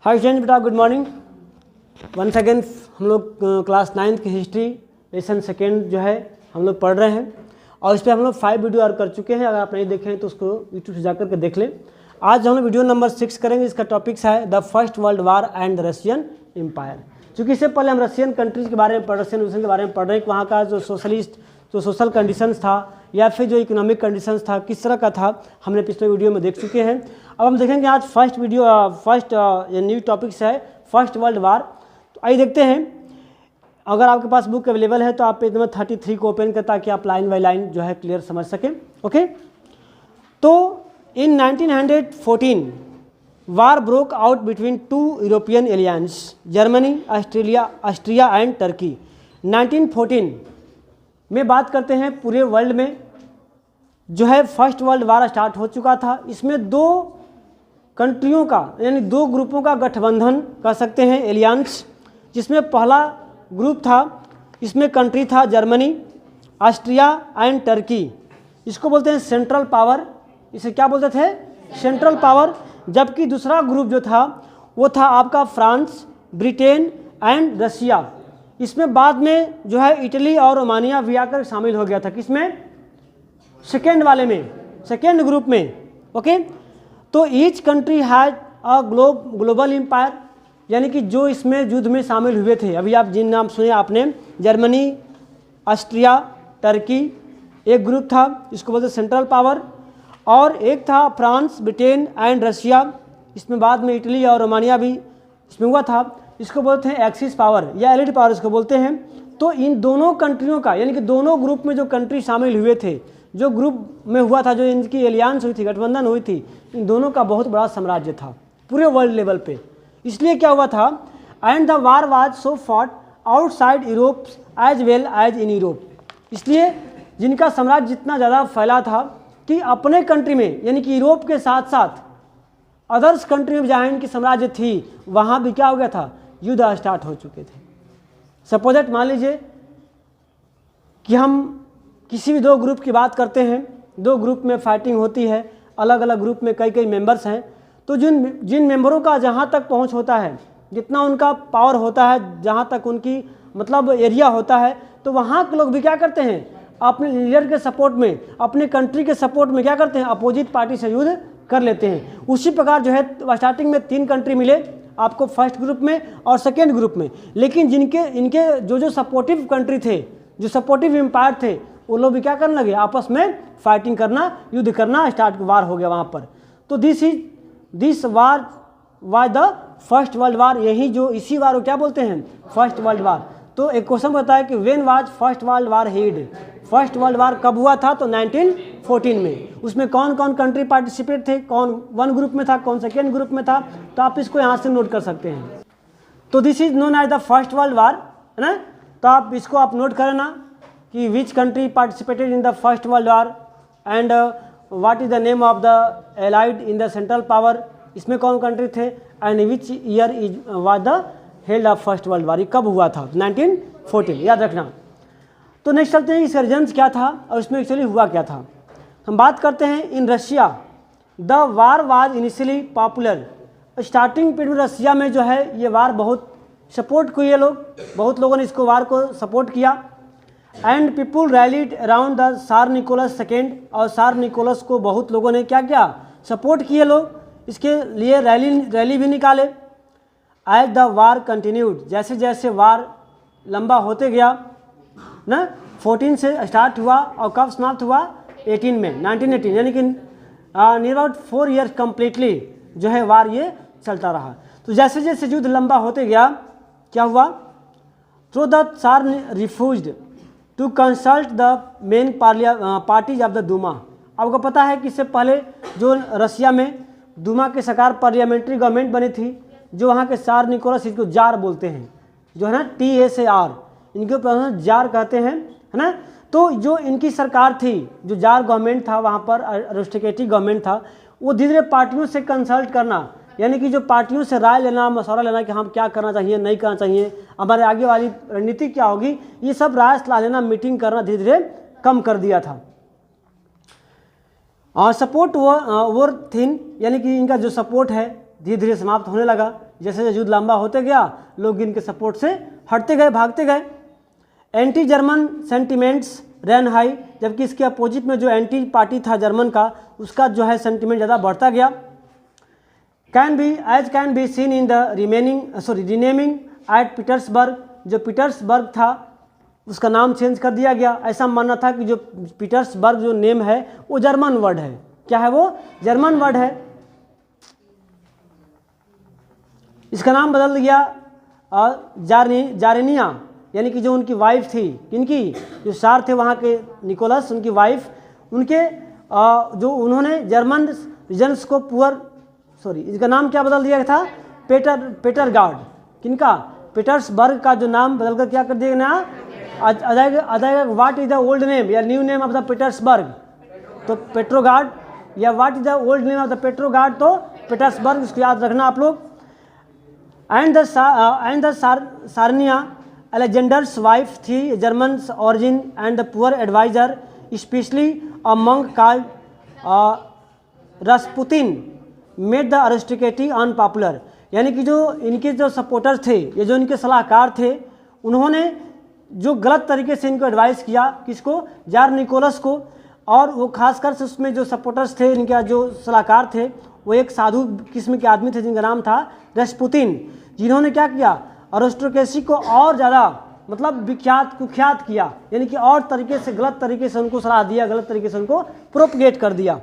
Hi friends, बेटा good morning. Once again हम लोग क्लास 9th की हिस्ट्री लेसन सेकेंड जो है हम लोग पढ़ रहे हैं और इस पर हम लोग 5 वीडियो और कर चुके हैं। अगर आप नहीं देखें तो उसको यूट्यूब से जाकर के देख लें। आज हम लोग वीडियो नंबर 6 करेंगे। इसका टॉपिक्स है the first world war and the Russian empire. क्योंकि इससे पहले हम रशियन कंट्रीज़ के बारे में रशियन के बारे में पढ़ रहे हैं कि वहाँ का जो सोशल कंडीशंस था या फिर जो इकोनॉमिक कंडीशंस था किस तरह का था, हमने पिछले वीडियो में देख चुके हैं। अब हम देखेंगे आज फर्स्ट न्यू टॉपिक्स है फर्स्ट वर्ल्ड वार। तो आइए देखते हैं। अगर आपके पास बुक अवेलेबल है तो आप पेज नंबर 33 को ओपन करें ताकि आप लाइन बाय लाइन जो है क्लियर समझ सकें। ओके, तो in 1914 war broke out between 2 European alliances, Germany, Austria and Turkey. 1914 में बात करते हैं पूरे वर्ल्ड में जो है फर्स्ट वर्ल्ड वार स्टार्ट हो चुका था। इसमें 2 कंट्रियों का यानी 2 ग्रुपों का गठबंधन कर सकते हैं, एलियंस, जिसमें पहला ग्रुप था, इसमें कंट्री था जर्मनी, ऑस्ट्रिया एंड टर्की। इसको बोलते हैं सेंट्रल पावर। इसे क्या बोलते थे? Central power. जबकि दूसरा ग्रुप जो था वो था आपका फ्रांस, ब्रिटेन एंड रशिया। इसमें बाद में जो है इटली और रोमानिया भी आकर शामिल हो गया था। किसमें? सेकेंड वाले में, सेकेंड ग्रुप में। ओके, तो each country has a global empire, यानी कि जो इसमें युद्ध में शामिल हुए थे, अभी आप जिन नाम सुने आपने, जर्मनी, ऑस्ट्रिया, टर्की एक ग्रुप था, इसको बोलते सेंट्रल पावर। और एक था फ्रांस, ब्रिटेन एंड रशिया। इसमें बाद में इटली और रोमानिया भी इसमें हुआ था। इसको बोलते हैं एक्सिस पावर या एलिड पावर इसको बोलते हैं। तो इन दोनों कंट्रियों का यानी कि दोनों ग्रुप में जो कंट्री शामिल हुए थे, जो ग्रुप में हुआ था, जो इनकी एलियंस हुई थी, गठबंधन हुई थी, इन दोनों का बहुत बड़ा साम्राज्य था पूरे वर्ल्ड लेवल पे। इसलिए क्या हुआ था, and the war was so fought outside Europe as well as in Europe. इसलिए जिनका साम्राज्य जितना ज़्यादा फैला था कि अपने कंट्री में यानी कि यूरोप के साथ साथ अदर्स कंट्री में जहाँ इनकी साम्राज्य थी वहाँ भी क्या हो गया था, युद्ध स्टार्ट हो चुके थे। सपोजेट मान लीजिए कि हम किसी भी 2 ग्रुप की बात करते हैं, 2 ग्रुप में फाइटिंग होती है, अलग अलग ग्रुप में कई कई मेंबर्स हैं। तो जिन मेंबरों का जहाँ तक पहुँच होता है, जितना उनका पावर होता है, जहाँ तक उनकी मतलब एरिया होता है, तो वहाँ के लोग भी क्या करते हैं, अपने लीडर के सपोर्ट में, अपने कंट्री के सपोर्ट में क्या करते हैं, अपोजिट पार्टी से युद्ध कर लेते हैं। उसी प्रकार जो है स्टार्टिंग में 3 कंट्री मिले आपको फर्स्ट ग्रुप में और सेकेंड ग्रुप में। लेकिन इनके जो सपोर्टिव कंट्री थे, जो सपोर्टिव एम्पायर थे, वो लोग भी क्या करने लगे, आपस में फाइटिंग करना, युद्ध करना स्टार्ट, वार हो गया वहाँ पर। तो this war was the first world वार। यही जो इसी वार को क्या बोलते हैं, फर्स्ट वर्ल्ड वार। तो एक क्वेश्चन बताया कि when was first world war held, first world वार कब हुआ था? तो 1914 में। उसमें कौन कौन कंट्री पार्टिसिपेट थे, कौन 1 ग्रुप में था, कौन सेकेंड ग्रुप में था, तो आप इसको यहाँ से नोट कर सकते हैं। तो this is known as the first world war, है ना। तो आप इसको आप नोट करना कि which country participated in the first world war and what is the name of the allied in the central power. इसमें कौन कंट्री थे and which year is was the held of first world war. ये कब हुआ था? 1914, याद रखना। तो नेक्स्ट चलते हैं इसका रीजन्स क्या था और इसमें एक्चुअली हुआ क्या था। हम बात करते हैं in Russia the war was initially popular. Starting period में रशिया में जो है ये वार बहुत सपोर्ट किए लोग, बहुत लोगों ने इसको वार को सपोर्ट किया। And people rallied around the सार निकोलस सेकेंड, और सार निकोलस को बहुत लोगों ने क्या किया, सपोर्ट किए लोग, इसके लिए रैली भी निकाले। एज द वार कंटिन्यूड, जैसे जैसे वार लंबा होते गया ना, 14 से स्टार्ट हुआ और कब समाप्त हुआ, 18 में, 1918, यानी कि नियर अबाउट 4 ईयर्स कम्प्लीटली जो है वार ये चलता रहा। तो जैसे जैसे युद्ध लंबा होते गया क्या हुआ, तो the Tsar refused to consult the main parties of the Duma. आपको पता है कि इससे पहले जो रशिया में दूमा के सरकार पार्लियामेंट्री गवर्नमेंट बनी थी, जो वहाँ के सार निकोलस, इसको जार बोलते हैं, जो है ना TSAR, इनके ऊपर जार कहते हैं, है ना। तो जो इनकी सरकार थी, जो जार गवर्नमेंट था वहाँ पर, अरिस्टोक्रेटिक गवर्नमेंट था, वो धीरे धीरे पार्टियों से कंसल्ट करना, यानी कि जो पार्टियों से राय लेना, मशवरा लेना कि हम क्या करना चाहिए, नहीं करना चाहिए, हमारे आगे वाली रणनीति क्या होगी, ये सब राय सलाह लेना, मीटिंग करना धीरे धीरे कम कर दिया था। और सपोर्ट वो थिन, यानी कि इनका जो सपोर्ट है धीरे धीरे समाप्त होने लगा। जैसे जैसे युद्ध लंबा होते गया लोग इनके सपोर्ट से हटते गए, भागते गए। एंटी जर्मन सेंटिमेंट्स रैन हाई, जबकि इसके अपोजिट में जो एंटी पार्टी था जर्मन का, उसका जो है सेंटिमेंट ज़्यादा बढ़ता गया। Can be seen in the renaming at Petersburg, जो पीटर्सबर्ग था उसका नाम चेंज कर दिया गया। ऐसा मानना था कि जो पीटर्सबर्ग जो नेम है वो जर्मन वर्ड है। क्या है वो? जर्मन वर्ड है। इसका नाम बदल दिया जारेनिया, यानी कि जो उनकी वाइफ थी, किनकी? जो सार थे वहाँ के निकोलस, उनकी वाइफ, उनके जो उन्होंने जर्मन रीजन्स को इसका नाम क्या बदल दिया था? पेटरगार्ड। किनका? पीटर्सबर्ग का जो नाम बदलकर क्या कर दिया ना, अदाएगा what is the old name या new name of the Petersburg, तो पेट्रोगार्ड, या what is the old name of the Petrograd, तो पीटर्सबर्ग। इसको याद रखना आप लोग। And the Tsarina Alexander's wife थी German origin and the poor adviser specially a monk called Rasputin made the aristocracy unpopular, यानी कि जो इनके जो सपोर्टर थे, ये जो इनके सलाहकार थे, उन्होंने जो गलत तरीके से इनको एडवाइस किया, किसको? जार निकोलस को। और वो खासकर से उसमें जो सपोर्टर्स थे, इनका जो सलाहकार थे, वो एक साधु किस्म के आदमी थे जिनका नाम था रसपुतिन, जिन्होंने क्या किया? अरिस्टोक्रेसी को और ज़्यादा मतलब कुख्यात किया, यानी कि और तरीके से गलत तरीके से उनको सलाह दिया, गलत तरीके से उनको प्रोपगेट कर दिया।